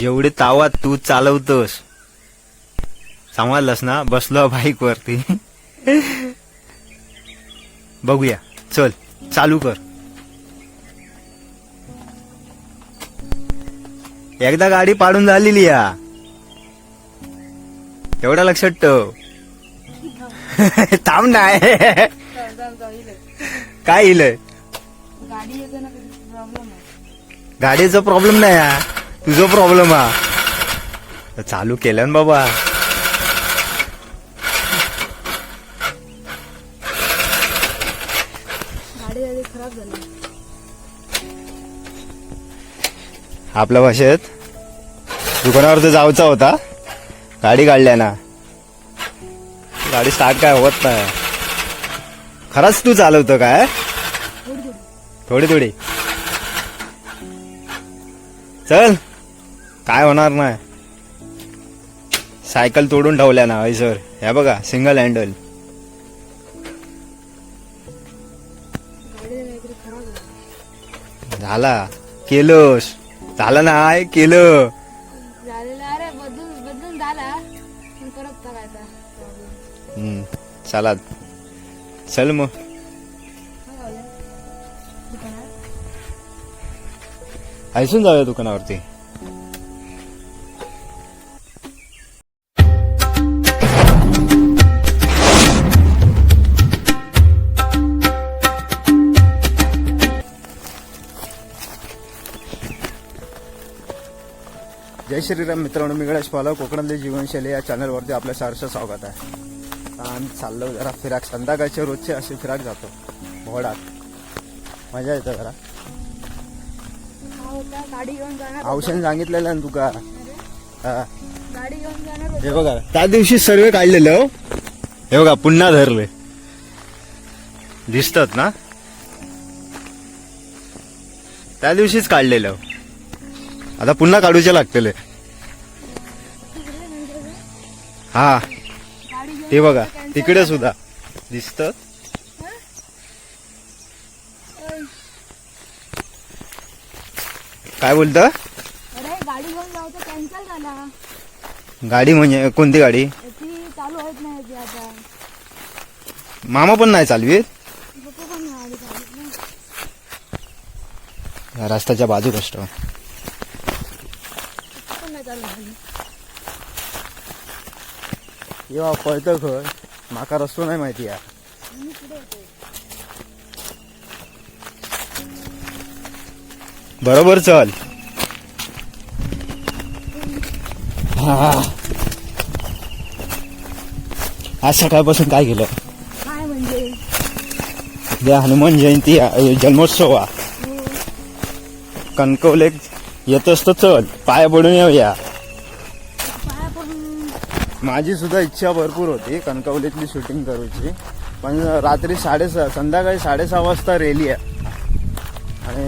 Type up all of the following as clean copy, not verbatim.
जेवढे तावात तू चालवतोस समजलंस ना. बसलो बाईक वरती. बघूया चल चालू कर. एकदा गाडी पाडून झालेली या एवढा लक्षात ठेव. थांब नाही काय येईल गाडीचा प्रॉब्लेम नाही हा तुझा प्रॉब्लेम हा. चालू केलं ना बाबा. आपल्या भाषेत दुकानावर तर जायचा होता. गाडी काढल्या ना गाडी स्टार्ट काय होत नाही. खरंच तू चालवतो काय थोडी थोडी. चल काय होणार नाही. सायकल तोडून ठेवल्या ना सर. हे बघा सिंगल हँडल. झाला केलोस झालं नाही केलं. चला चल मग. ऐसून जाऊया दुकानावरती. जय श्रीराम मित्रांनो, मी गणेश पालव. कोकणातली जीवनशैली या चॅनलवरती आपलं सहर्ष स्वागत आहे. आम्ही चाललो जरा फिराक. संध्याकाळच्या रोजचे असे फिराक जातो घोडात. मजा येतं जरा. औषध सांगितलेलं ना तुका. हे बघा त्या दिवशी सर्वे काढलेलं. हे बघा पुन्हा धरले दिसतात ना. त्या दिवशीच काढलेलं. आता पुन्हा काढूचे लागतले. हा ते बघा तिकडे सुद्धा दिसत. काय बोलत. गाडी घेऊन जाऊ तर कॅन्सल झाला. गाडी म्हणजे कोणती गाडी. चालू होत नाही आता. मामा पण नाही चालवीत. रस्त्याच्या बाजू कष्ट येवा पळतं खर. माका रस्तो नाही माहिती यार. बरोबर चल. आज सकाळपासून काय केलं. काय म्हणजे उद्या हनुमान जयंती जन्मोत्सव. कणकवले येतोस तर चल पाया पडून येऊया. माझी सुद्धा इच्छा भरपूर होती कणकवलीतली शूटिंग करूची. पण रात्री संध्याकाळी 6:30 वाजता रेली आहे. आणि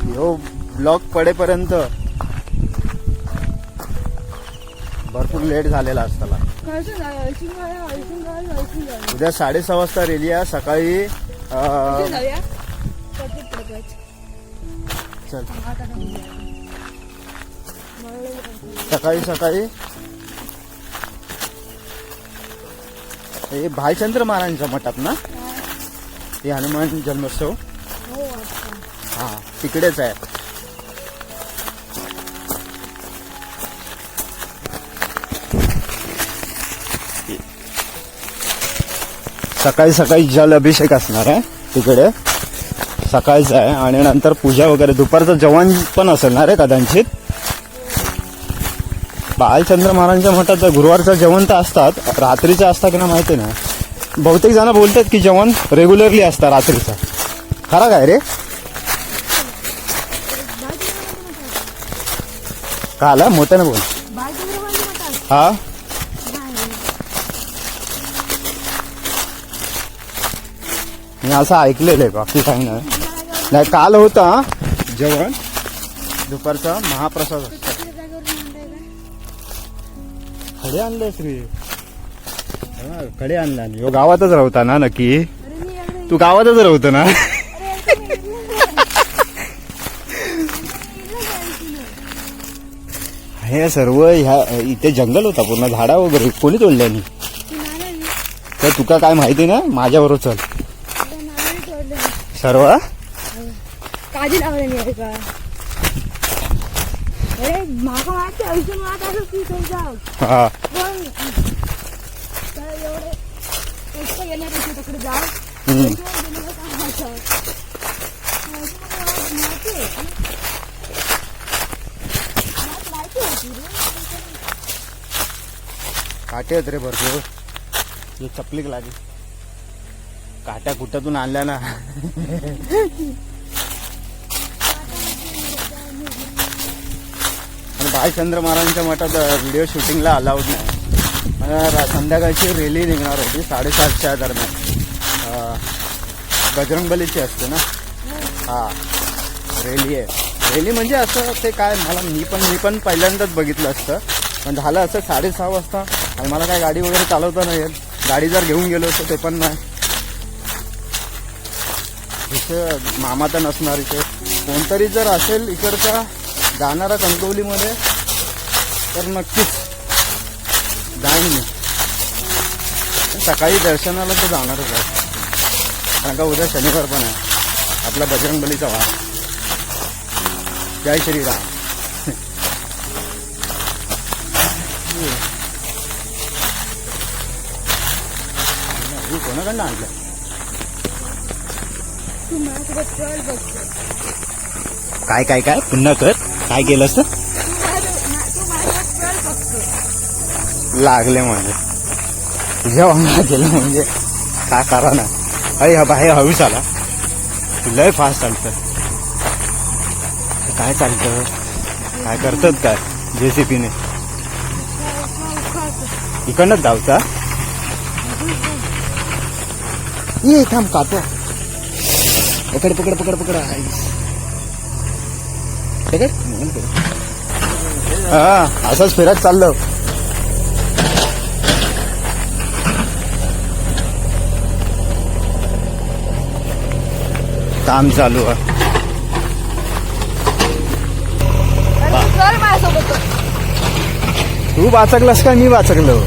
ह्यो ब्लॉक पडेपर्यंत भरपूर लेट झालेला असताना. उद्या 6:30 वाजता रेली आहे. सकाळी चल सकाळी हे भालचंद्र महाराजांच्या मठात ना. हे हनुमान जन्मोत्सव. हा तिकडेच आहे. सकाळी जल अभिषेक असणार आहे तिकडे. सकाळचं आहे. आणि नंतर पूजा वगैरे. दुपारचं जेवण पण असेल ना रे कदाचित. भालचंद्र महाराजांच्या मठात गुरुवारचं जेवण तर असतात. रात्रीचं असतं की ना माहिती नाही. बहुतेक जण बोलतात की जेवण रेग्युलरली असतं रात्रीचं. खरं काय रे. का आला मोठ्यानं बोल. हा मी असं ऐकलेलं आहे. बाकी काही नाही. काल होता जेवण दुपारचा महाप्रसाद असतो. खडे आणले श्री. खडे आणला. यो गावातच राहता ना नक्की. तू गावातच राहतो ना. हे सर्व ह्या इथे जंगल होता पूर्ण, झाडा वगैरे कोणी तोडल्यानी. ती नारळ तर तुका काय माहिती ना, माझ्याबरोबर चल. नारळ तोडले सर्व काजी लावले नाही का. अरे माका माहिती आयुष्य मात असं की जाऊ हा पण तर एवढे कष्ट घेण्यापेक्षा तिकडे जाऊ हम्म. गेलेलं काम व्हायचं. माहिती आहे माहिती होती रे. काटे आहेत रे भरपूर. हे चपलीक लागेल, काट्या कुठ्यातून आणल्या ना. आणि भाईचंद्र महाराजांच्या मठात व्हिडिओ शूटिंगला अलाउड नाही. संध्याकाळची रॅली निघणार होती 7:30च्या दरम्यान. बजरंगबलीची असते ना. हा रॅली आहे. रॅली म्हणजे असं ते काय, मला मी पण पहिल्यांदाच बघितलं असतं. पण झालं असं 6:30 वाजता, आणि मला काय गाडी वगैरे चालवता नाही येत. गाडी जर घेऊन गेलो असतो ते पण नाही. इथे मामा तर नसणार. इथे कोणतरी जर असेल इकडचा जाणारा कणकवलीमध्ये तर नक्कीच जाईन मी. सकाळी दर्शनाला तर जाणारच आहे, कारण का उद्या शनिवार पण आहे. आपला बजरंगबलीचा वार. जय श्रीराम. कोणाकडनं आणलं? तू माझ्यासोबत चल बघतो. काय काय काय पुन्हा कर. काय केलं असतं? तू माझ्यासोबत चल बघतो. लागले म्हणजे तुझ्या वांगा गेलं म्हणजे काय करा ना. अरे हा बाहेर हळूच आला. लय फास्ट चालतं. काय चालतं, काय करतात काय JCPने? इकडनंच जाऊचा. ये थांब कातो. पकड पकड पकड पकड. हा असंच फिरत चाललं. काम चालू आहे. चल माझ्यासोबत. तू वाचकलास का मी वाचकलो?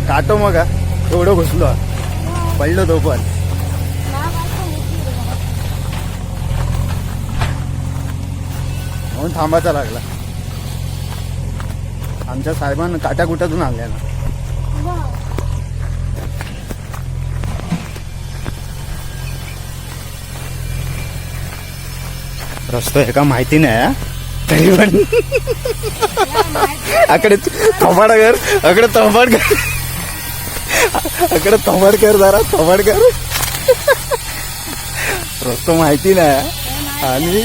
काटो मग एवढं घुसलो, पडलो तो पण. म्हणून थांबायचा लागला. आमच्या साहेबांना काट्या कुट्यातून आणल्या ना. रस्ता आहे का माहिती नाही हा. तरी पण अकडे थोबाड कर, अकडे थोबाड कर, अकडे थोबाड कर, जरा थोबाड कर. रस्ता माहिती नाही आणि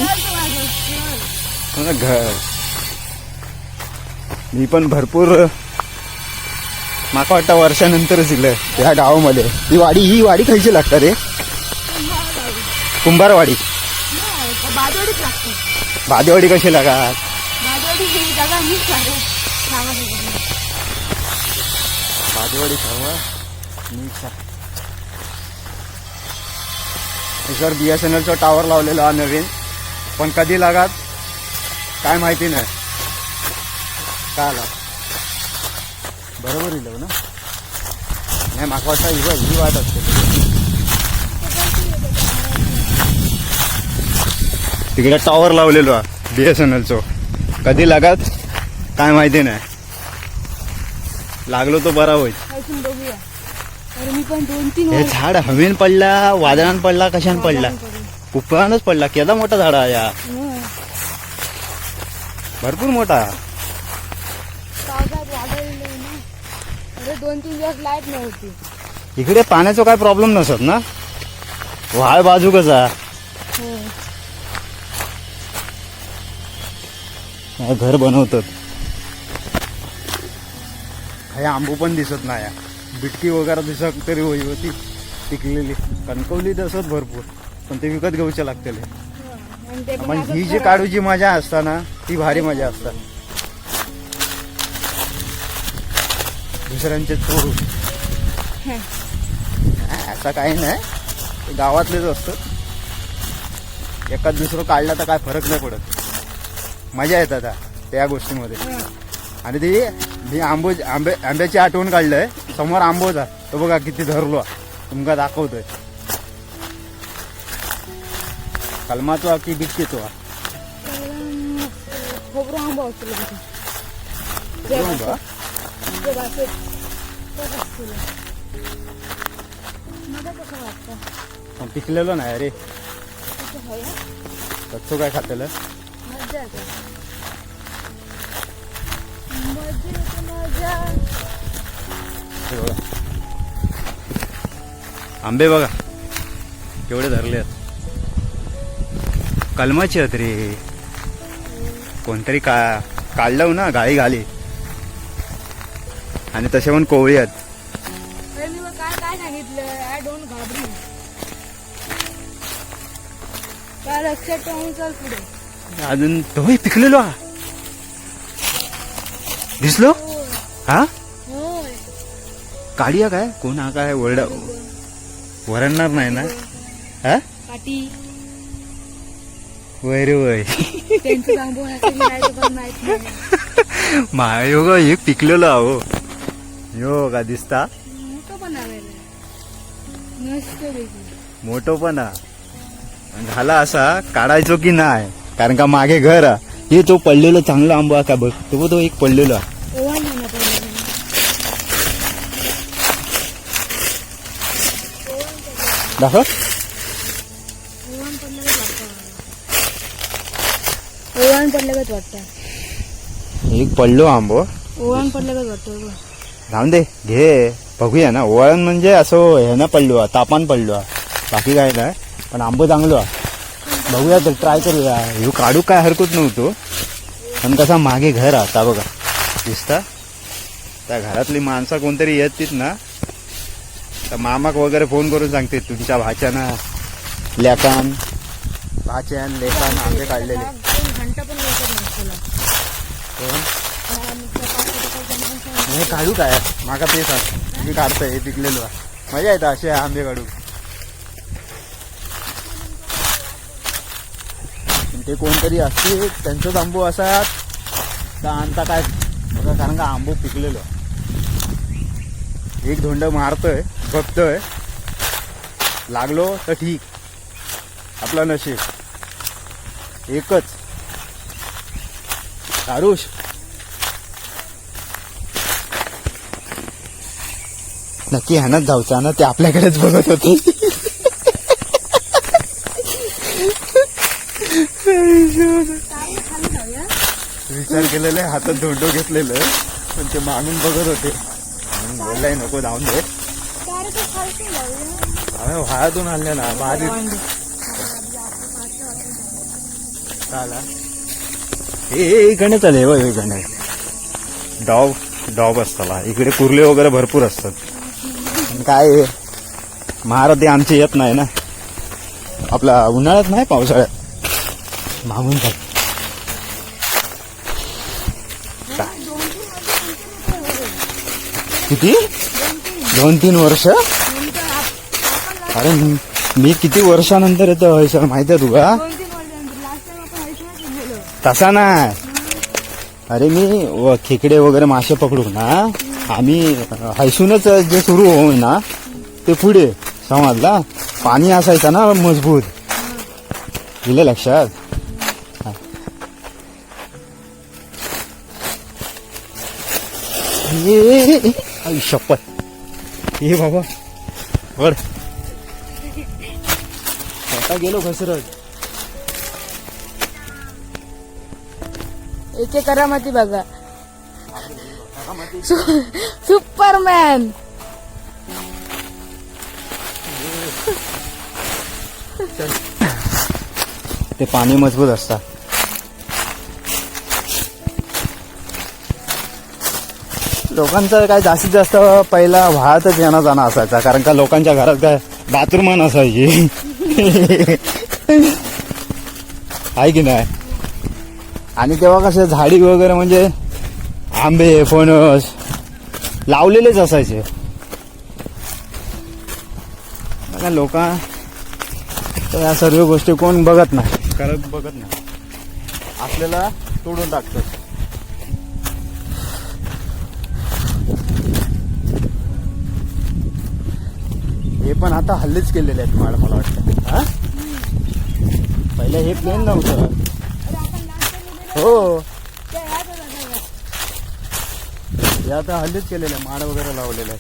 घर. मी पण भरपूर माका वाटतं वर्षानंतरच इलं या गावामध्ये. ही वाडी खायची लागतात रे. कुंभारवाडी. बाजवडीच लागते. भादेवाडी कशी लागतात? बाजवडी ही जागा मीच सांगा. भादेवाडी खावा मी. सर BSNLचा टावर लावलेला नवीन, पण कधी लागात काय माहिती नाही. काय आला बरोबर इलो ना. नाही माका वाटतं ही वाट असते. तिकडे टॉवर लावलेलो BSNLचं, कधी लागात काय माहिती नाही. लागलो तो बरा होईल. बघूया. अरे मी पण 2-3 हे झाड हवेन पडला, वादळान पडला, कशान पडला? उपरानच पडला. केवढा मोठा झाड आहे या, भरपूर मोठा. पावसात वादळले ना. अरे 2-3 दिवस लाईट नव्हती. इकडे पाण्याचा काय प्रॉब्लेम नसत ना. वाळ बाजू कसा घर बनवतात. हे आंबू पण दिसत नाही. बिटकी वगैरे दिसत तरी होती पिकलेली. कणकवली दिसत भरपूर, पण ते विकत घेऊचे लागतील. पण ही जी काढूची मजा असता ना, ती भारी मजा असता. दुसऱ्यांचे चोरू असं काही नाही, ते गावातलेच असतं. एकाच दुसरं काढला तर काय फरक नाही पडत. मजा येत आता त्या गोष्टीमध्ये. हा. आणि ती मी आंब्याची आठवण काढलंय. समोर आंबोचा तो बघा किती धरलो तुमका दाखवतोय. कलमाचो की बिटकीचो खोबरं आंबा असतो लोकांचा. ते बास्केट. ते असतो. मला कसं वाटतं पिकलेलो नाही अरे. तसं आहे हा? कच्चो काय खातेलं. मजा येते. मजा येते, मजा. हे बघा आंबे बघा केवढे धरले आहेत. कलमाची आहेत रे. कोणतरी काढलं ना गाळी घाली. आणि तसे पण कोवळी आहेत. अरे मी मग काय सांगितलं आय डोंट घाबरू. काय लक्षात ठेवून चल पुढे. अजून तोही पिकलेलो हा. दिसलो होय. हा होय. काढूया काय कोण हा काय वरणार नाही ना. हा काठी वय रे वय. त्यांचं आंबो पण माहित नाही. मायो ग एक पिकलेलो आहो. यो का दिसता मोठं पण आलेलं मस्त पैकी. मोठो पण हा. झाला असा काढायचो की नाही कारण का मागे घर हा. हे तो पडलेलो चांगला आंबा का बघ तो एक पडलेलो हा. ओवाळ म्हणा पहिले. दाखव ओवाण पडल्यागत वाटतं. ओवाण पडल्यागत वाटतं. एक पडलो आंबो. ओवाण पडल्यागत वाटतं. जाऊन दे घे बघूया ना. ओळण म्हणजे असं हे ना पडलो हा, तापान पडलो हा. बाकी काय नाही पण आंबो चांगलो हा. बघूया तर ट्राय करूया. ह्यो काढू काय हरकत नव्हतो पण कसा मागे घर आता बघा दिसता. त्या घरातली माणसं कोणतरी येतील ना तर मामाक वगैरे फोन करून सांगते तुमच्या भाच्याना लेकान भाच्यान लेकान आंबे काढलेले. घंटा पण येतात तुला. हे काढू काय माका ते सांग. मी काढतोय हे पिकलेलो आहे. मजा येतं असे आंबे काढू. ते कोणतरी असते त्यांचंच आंबो असात का आणता काय बघा कारण का आंबो पिकलेलो. एक धोंड मारतोय बघतोय लागलो तर ठीक आपला नशीब. एकच आरुष नक्की ह्यानच जाऊचा ना. ते आपल्याकडेच बघत होते. विचार केलेले हातात धोंडो घेतलेलं पण ते मागून बघत होते. बोललाय नको जाऊन दे. अरे व्हाळातून आणले ना भारी चाला. हे गणेश आले बघ. गणेश डॉब असताला इकडे कुर्ले वगैरे भरपूर असतात. काय महाराज आमचे येत नाही ना. आपला उन्हाळ्यात नाही पावसाळ्यात मागून जात. किती 2-3 वर्ष. अरे मी किती वर्षानंतर येतो सर माहिती आहे तुला. तसा नाही. अरे मी खेकडे वगैरे मासे पकडू ना आम्ही हैसूनच जे सुरू होय ना ते पुढे समजला. पाणी असायचं ना मजबूत. दिलं लक्षात. आई शपथ हे बाबा वर स्वतः गेलो घसरत. एके करामती बघा. सुपरमॅन. ते पाणी मजबूत असतं. लोकांचं काय जास्तीत जास्त पहिला वाहतच येणं जाणं असायचा कारण का लोकांच्या घरात काय बाथरूम नसायची. आहे की नाही. आणि तेव्हा कसं झाडी वगैरे म्हणजे आंबे फणस लावलेलेच असायचे. लोक या सर्व गोष्टी कोण बघत नाही करत बघत नाही. आपल्याला तोडून टाकतात. हे पण आता हल्लीच केलेले आहेत माड मला वाटतं. हा पहिले हे प्लेन नव्हतं. अरे आपण लहानपणी हो ते ह्याच होतं. हे आता हल्लीच केलेलं आहे. माड वगैरे लावलेलं आहे.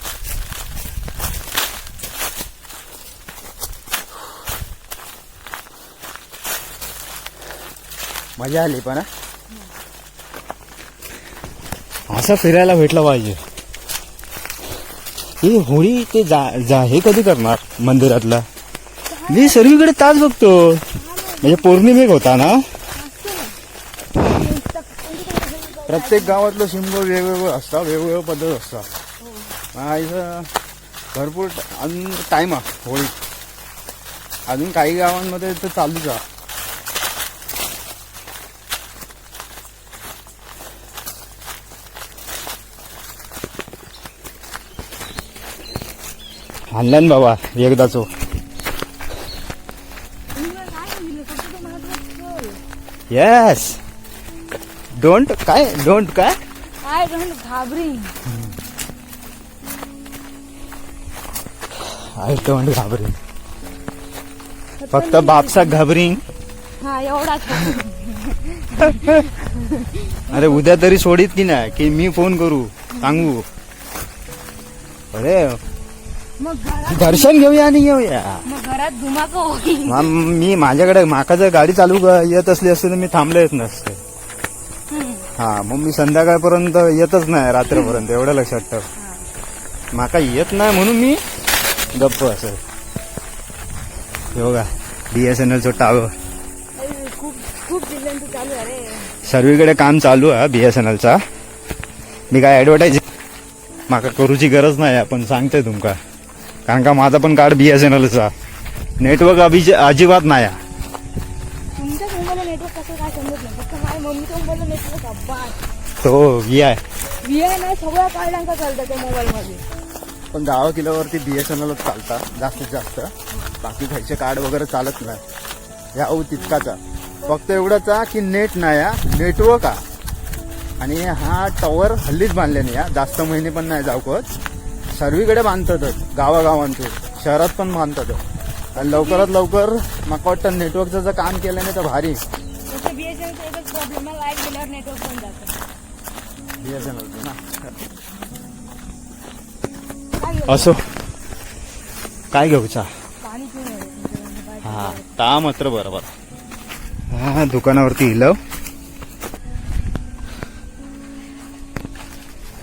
मजा आली पण हा? असं फिरायला भेटलं पाहिजे. हे होळी ते हे कधी करणार मंदिरातला? मी सर्वीकडे ताच बघतो. म्हणजे पौर्णिमेक होता ना. प्रत्येक गावातलं शिमगो वेगवेगळं असतं. वेगवेगळं पद्धत असतात. इथं भरपूर अजून टाईम आहे होळी. अजून काही गावांमध्ये तर चालूच आहे. आणलं बाबा एकदाच. येस. डोंट काय आय डोंट घाबरी. आय डोंट घाबरिंग. फक्त बापसा घाबरिंग. हा एवढाच. अरे उद्या तरी सोडीत की नाही की मी फोन करू सांगू. अरे मग घरात दर्शन घेऊया आणि येऊया. मग घरात धुमाकूळ होईल. मी माझ्याकडे माका जर गाडी चालू येत असली असते तर मी थांबले येत नसते. हा मग मी संध्याकाळपर्यंत येतच नाही रात्रीपर्यंत. एवढं लक्षात ठेव. माका येत नाही म्हणून मी गप्प असं. हे बघा BSNLचं टावर. खूप खूप जिल्ह्यांचं चालू आहे रे. सर्वीकडे काम चालू आहे BSNLचा. मी काय ऍडव्हर्टाईज माका करूची गरज नाही. पण सांगते तुमका कारण का माझा पण कार्ड BSNLचा. नेटवर्क अजिबात नाही. तुमच्या मोबाईलला नेटवर्क कसं काय समजत नाही. फक्त माझ्या मम्मीच्या मोबाईलला नेटवर्क अब्बास. तो VI VI नाही सगळ्या कार्डांचा चालतं त्या मोबाईलमध्ये. पण गावा किल्ल्यावरती BSNLच चालतात जास्तीत जास्त. बाकी खायचे कार्ड वगैरे चालत नाही. या तितकाचा फक्त एवढाच की नेट नाही नेटवर्क आहे. आणि हा टॉवर हल्लीच बांधले नाही. जास्त महिने पण नाही जाऊकत. सर्वीकडे बांधतातच गावागावांतून. शहरात पण बांधतात. आणि लवकरात लवकर मला वाटतं नेटवर्कचं जर काम केलं नाही तर भारी. फक्त BSNLचा एकच प्रॉब्लेम आहे. लाईट गेल्यावर नेटवर्क पण जातं. BSNLचं ना. काय घेऊ? असो काय घेऊचा. पाणी पिऊन ये. हा ता मात्र बरोबर. हा दुकानावरती इलव.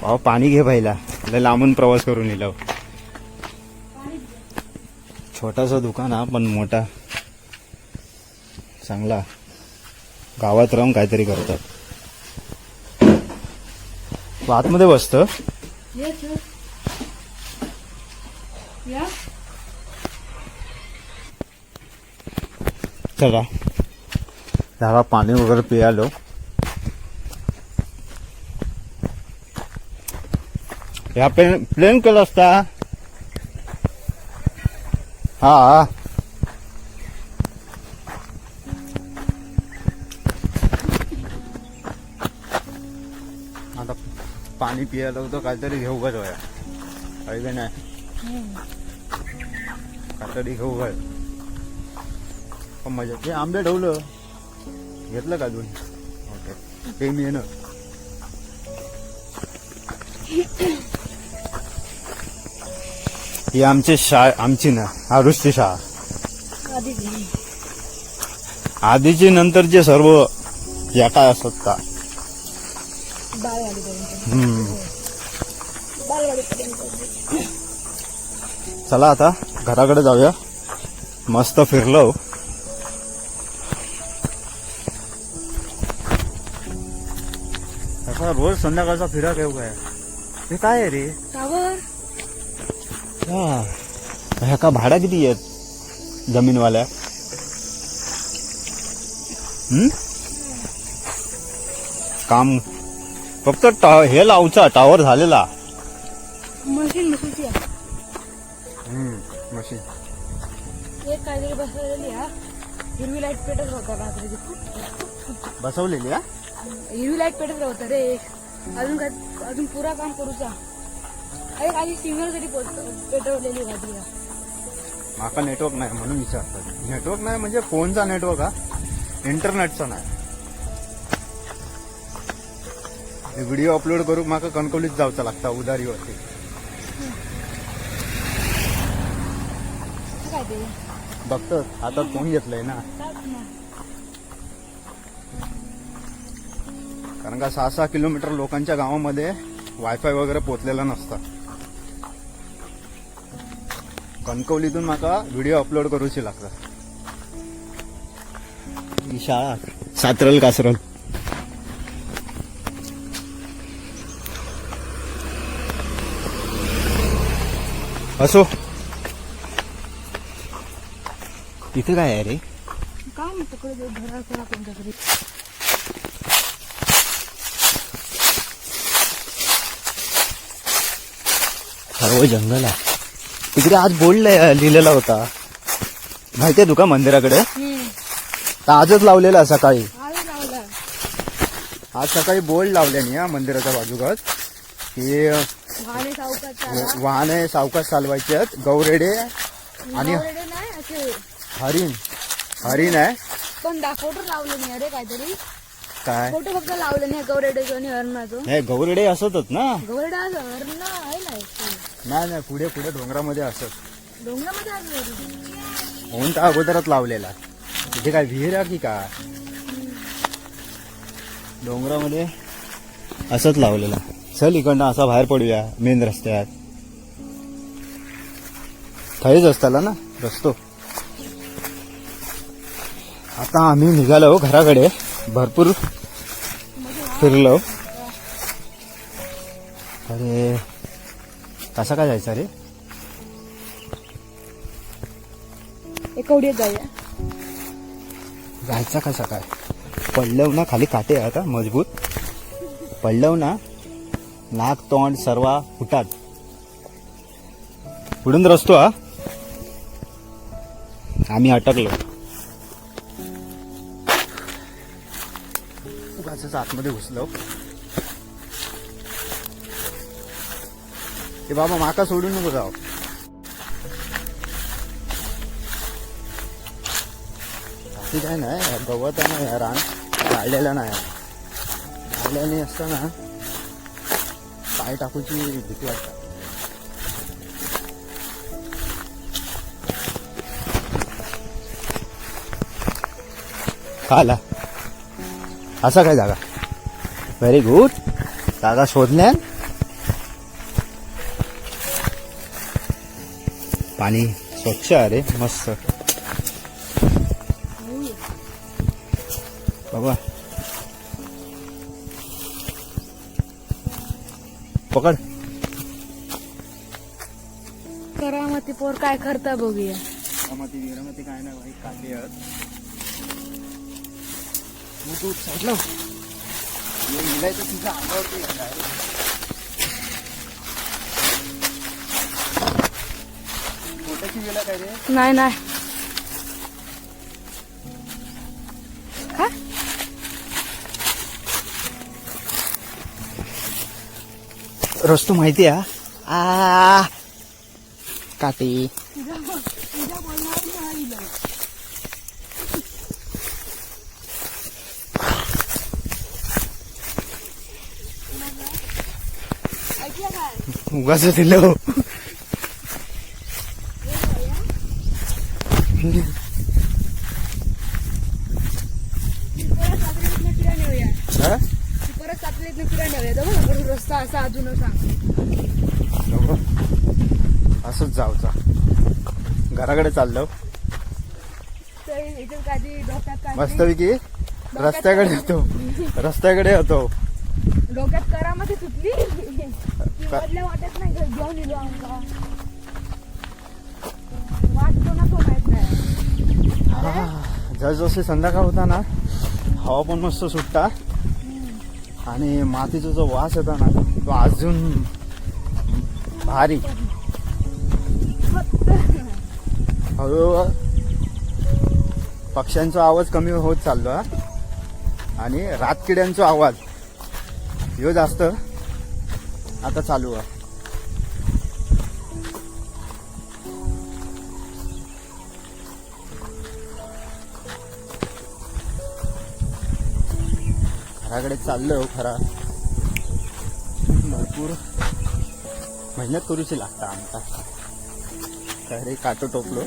भाऊ पाणी घे पहिला. लय लांबून प्रवास करून इलव. छोटासा दुकान हा पण मोठा चांगला. गावात राहून काहीतरी करतात. आतमध्ये बसतं. या चला जरा पाणी वगैरे पियालो. ह्या प्लेन केलं असता. हा आता पाणी पियालो तर काहीतरी घेऊ का जोया काही का नाही. काहीतरी घेऊ काय पण मजा. ते आंबे ठेवलं घेतलं का अजून. ओके ते मी ना ही आमची आमची ना आरुषची शाळा. आधीची नंतरचे सर्व या काय असतात का. चला आता घराकडे जाऊया. मस्त फिरलो. रोज संध्याकाळचा फिरा घेऊ काय. हे काय आहे रे. टावर. ह्या का भाडा किती आहेत जमीनवाल्या. काम फक्त हे लावचा टावर झालेला. मशीन मशीन एक काहीतरी बसवलेली हा. हिरवी लाईट पेटत होता रात्रीची. बसवलेली हा हिरवी लाईट पेटत होतं रे अजून पुरा काम करूचा अरे खाली सिग्नल तरी पेटवलेली गाडीला. माका नेटवर्क नाही म्हणून विचारतात. नेटवर्क नाही म्हणजे फोनचा नेटवर्क हा, इंटरनेटचा नाही. व्हिडिओ अपलोड करूक माका कणकवलीत जावचा लागता उदारीवरती. काय ते बघतो आता फोन घेतलाय ना, कारण का 6-6 किलोमीटर लोकांच्या गावामध्ये वायफाय वगैरे पोचलेला नसता. कणकवलीतून माका व्हिडिओ अपलोड करूची लागता. ही शाळा सातरल कासरल. असो इथे काय आहे रे? काय म्हणतो तिकडे घराचा कोणता तरी सर्व जंगल आहे तिकडे. आज बोर्ड लिहिलेला होता माहितीये तुका मंदिराकडे? तर आजच लावलेला सकाळी. आलं लावला आज सकाळी बोर्ड लावल्याने या मंदिराच्या बाजूगात की वाहने सावकाश वाहने सावकाश चालवायचे आहेत. गौरेडे आणि नाही असे हरिण आहे. पण फोटो लावले नाही अरे काहीतरी काय फोटो फक्त लावले नाही गौरेड्याचं आणि हरणाचं. नाही गौरेडे असतच ना. गौरेडा हरण आहे ना नाही पुढे पुढे डोंगरामध्ये असत. डोंगरामध्ये आहे होऊन तर अगोदरच लावलेला. तिथे काय विहीर आहे की काय? डोंगरामध्ये असंच लावलेला. चल इकडनं असा बाहेर पडूया मेन रस्त्यात. थंडीच असताला ना रस्तो. आता आम्ही निघालो घराकडे. भरपूर फिरलो. अरे कसा काय जायचा रे? एकवडीत जाऊया. जायचा कसा काय? पडलव ना खाली काटे आहे आता मजबूत. पडलव ना नाक तोंड सर्व फुटात. पुढून रस्तो हा. आम्ही अटकलो. उगाचच आतमध्ये घुसलो. ए बाबा माका सोडून नको जाऊ. बाकी काय नाही गवत आहे ना या रान गाळलेला नाही. गाळल्याने असताना पाय टाकूची भीती वाटतात. खाला असा काय जागा? Very good. जागा शोधल्या. पाणी स्वच्छ आहे रे मस्त. बाबा पकड. करामती पोर काय करता बघूया. विरामती काय नाही भाई काढली आहेत. तू साईडला तर तुझ्या अंगावरती मोठ्याची गेला काय रे? नाही नाही काय रस्तो माहिती आहे आ काटे. उगाच दिलं. परत सातलीत फिरायला नेऊया जाऊ रस्ता असा अजून सांग. असंच जाऊचा. घराकडे चाललो मस्तपैकी. रस्त्याकडे होतो. डोक्यात करामध्ये सुटली बदल्या वाटत नाही घेऊन येलो आमका. वाटतो ना तो माहित नाही. जसजशी संध्याकाळ होता ना हवा पण मस्त सुटता आणि मातीचा जो वास येतो ना तो अजून भारी. हळूहळू पक्ष्यांचा आवाज कमी होत चाललो. आणि रातकिड्यांचा आवाज ह्यो जास्त आता चालू आहे. घराकडे चाललो खरा भरपूर मेहनत करूची लागता आमका. तर काटो टोपलो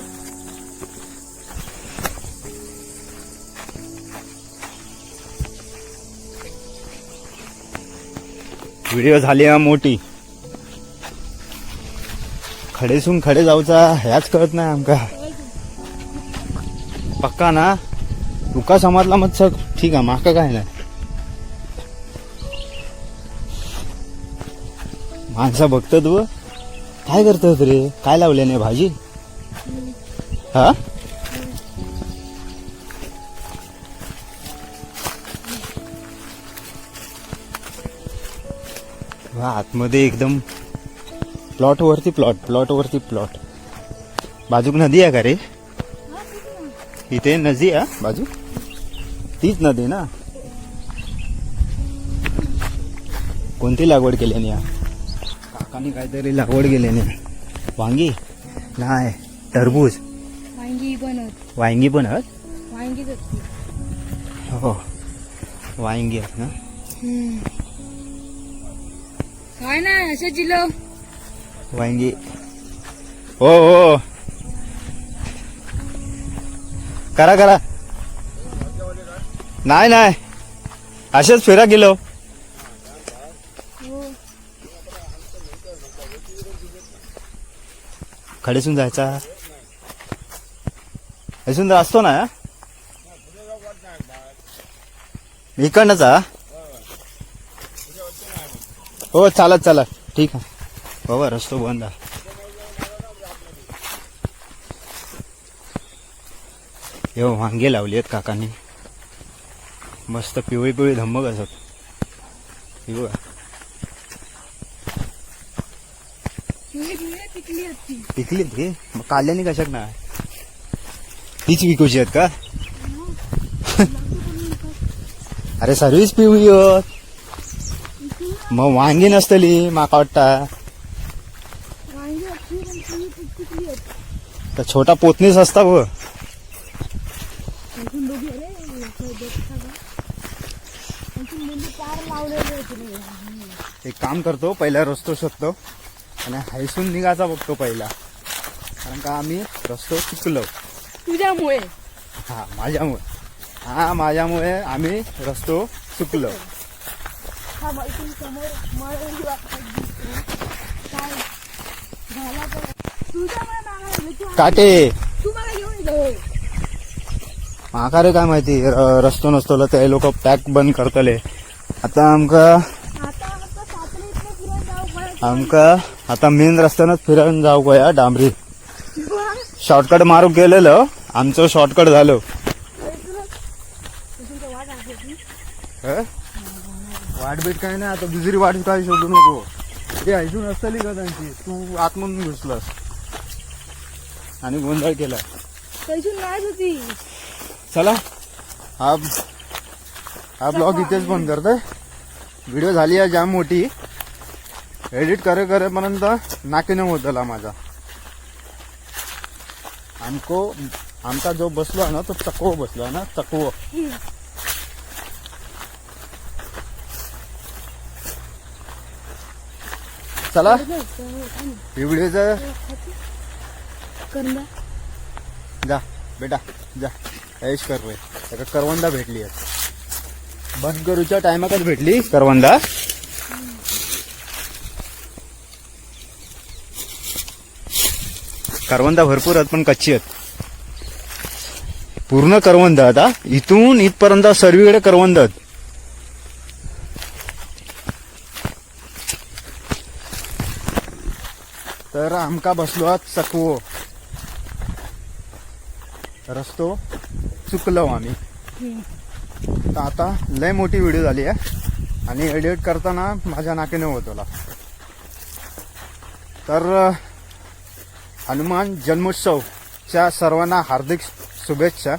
व्हिडिओ झाली मोठी खडेसून खडे जाऊचा ह्याच कळत नाही आमका. पक्का ना तुका समजला मग सग ठीक आहे माका काय नाही. माणसा बघतात व काय करतात रे काय लावले नाही भाजी हा. वा आतमध्ये एकदम प्लॉट वरती प्लॉट बाजूक नदी आहे का रे. इथे नदी आहे बाजू तीच नदी ना. कोणती लागवड केल्याने काकानी काहीतरी लागवड केल्याने. वांगी नाही टरबूज वांगी पण हो वांगी आहेत ना. काय नाही असं जिलो वांगी हो हो करा नाही असेच फिरा गेलो. खडेसून जायचा इथून असतो ना इकडनंच हो चालत ठीक आहे बाबा रस्तो बंद आहे. यो वांगे लावली आहेत काकांनी मस्त पिवळी धम्मक असत. पिकली ती मग काढल्याने कशाक ना तीच विकूची आहेत का. अरे सर्विस पिवळी होत मग वांगी नसतली माका वाटता. तर छोटा पोतनीच असता व एक काम करतो पहिला रस्तो शोधतो आणि हायसून निघायचा बघतो पहिला. कारण का आम्ही रस्तो चुकलो तुझ्यामुळे. माझ्यामुळे आम्ही रस्तो चुकलो. काटे माका रे काय माहिती रस्तो नसतो ते लोक पॅक बंद करतले. आमका आता मेन रस्त्यानच फिरून जाऊ गया डांबरी. शॉर्टकट मारू गेलेलं आमचं शॉर्टकट झालं. वाटबीट काय नाही आता दुसरी वाट काय शोधू नको. ते ऐकून असतली का त्यांची तू आतमधून घुसलास आणि गोंधळ केला. चला हा ब्लॉग इथेच बंद करतोय. व्हिडिओ झाली आहे जाम मोठी एडिट करेपर्यंत नाकीने होतला माझा. आमचा जो बसलो आहे ना तो चकवो बसलो आहे ना चकवो. चला व्हिडिओ जा बेटा जा ऐश कर रे. त्याला करवंदा भेटली आहे बंद करूच्या टायमाकच भेटली करवंदा. करवंदा भरपूर आहेत पण कच्ची आहेत. पूर्ण करवंद आता इथून इथपर्यंत सर्वीकडे करवंद आहेत. तर आमका बसलो आहात चकवो रस्तो चुकलो आम्ही. तर आता लय मोठी व्हिडिओ झाली आहे आणि एडिट करताना माझ्या नाकीने होतला. तर हनुमान जन्मोत्सवच्या सर्वांना हार्दिक शुभेच्छा.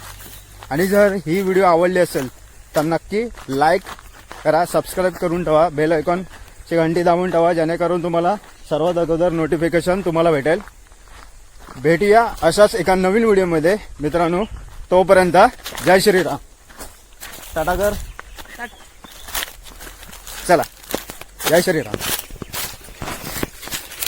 आणि जर ही व्हिडिओ आवडली असेल तर नक्की लाईक करा, सबस्क्राईब करून ठेवा, बेल आयकॉनची घंटी दाबून ठेवा, जेणेकरून तुम्हाला सर्वात अगोदर नोटिफिकेशन तुम्हाला भेटेल. भेटूया अशाच एका नवीन व्हिडिओमध्ये मित्रांनो. तोपर्यंत जय श्रीराम. टाटा कर. चला, जय श्रीराम.